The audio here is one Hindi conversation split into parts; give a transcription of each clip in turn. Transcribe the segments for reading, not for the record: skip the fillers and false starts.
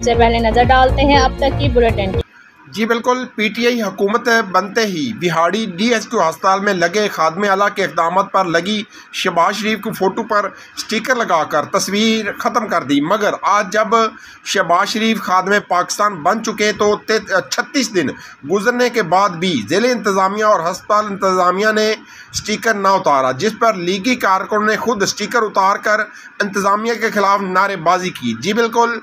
सबसे पहले नजर डालते हैं अब तक की बुलेटिन। जी बिल्कुल, पीटीआई हुकूमत बनते ही बिहाड़ी डीएचक्यू अस्पताल में लगे खादमे आला के इक़दाम पर लगी शहबाज शरीफ की फ़ोटो पर स्टिकर लगाकर तस्वीर ख़त्म कर दी। मगर आज जब शहबाज शरीफ खादमे पाकिस्तान बन चुके तो 36 दिन गुजरने के बाद भी ज़िले इंतज़ामिया और हस्पताल इंतज़ामिया ने स्टिकर ना उतारा, जिस पर लीगी कारकुन ने खुद स्टिकर उतार कर इंतज़ामिया के खिलाफ नारेबाजी की। जी बिल्कुल,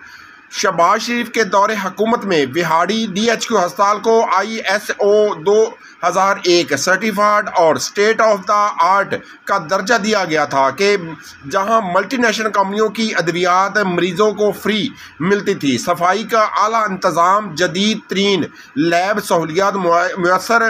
शहबाज शरीफ के दौरे हुकूमत में बिहाड़ी डीएचक्यू अस्पताल को ISO 2001 सर्टिफाइड और स्टेट ऑफ द आर्ट का दर्जा दिया गया था कि जहां मल्टीनेशनल कंपनियों की अद्वियात मरीजों को फ्री मिलती थी, सफाई का आला इंतज़ाम, जदीद तरीन लैब सहूलियात मुयसर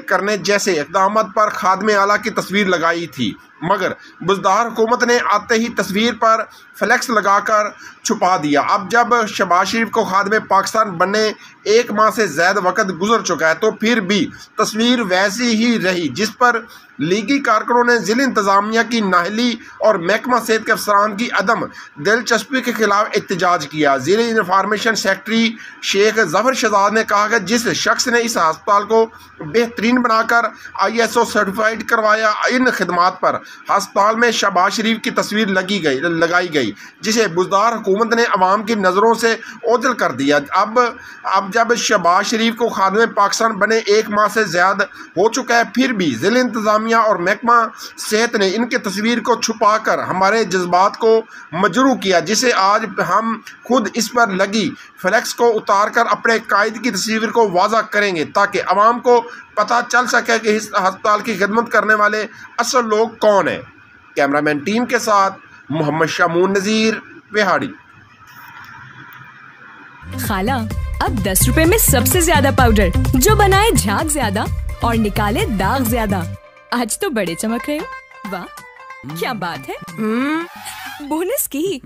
करने जैसे इक़दाम पर खादमे आला की तस्वीर लगाई थी। मगर बुज़दार हुकूमत ने आते ही तस्वीर पर फ्लैक्स लगाकर छुपा दिया। अब जब शहबाज शरीफ को खादमे पाकिस्तान बनने 1 माह से ज़्यादा वक्त गुजर चुका है तो फिर भी तस्वीर वैसी ही रही, जिस पर लीगी कारकुनों ने ज़िले इंतज़ामिया की नाहली और महकमा सेहत के अफसरान की अदम दिलचस्पी के खिलाफ एहतजाज किया। ज़िले इंफॉर्मेशन सेक्रेटरी शेख ज़फ़र शहजाद ने कहा कि जिस शख्स ने इस अस्पताल को बेहतरीन बनाकर ISO सर्टिफाइड करवाया, इन खिदमात पर अस्पताल में शहबाज शरीफ की तस्वीर लगाई गई, जिसे बुज़दार हुकूमत ने अवाम की नज़रों से ओझल कर दिया। अब जब शहबाज शरीफ को खादमे पाकिस्तान बने 1 माह से ज़्यादा हो चुका है, फिर भी ज़िले इंतज़ामिया और महकमा सेहत ने इनकी तस्वीर को छुपाकर हमारे जज्बात को मजरू किया, जिसे आज हम खुद इस पर लगी फ्लैक्स को उतार कर अपने कायद की तस्वीर को वाज़ा करेंगे, ताकि अवाम को पता चल सके कि इस अस्पताल की खिदमत करने वाले असल लोग कौन हैं। कैमरामैन टीम के साथ मोहम्मद शामून नज़ीर, बिहाड़ी। खाला, अब 10 रुपए में सबसे ज्यादा पाउडर जो बनाए झाग ज्यादा और निकाले दाग ज्यादा। आज तो बड़े चमक रहे हो। वाह, क्या बात है। बोनस की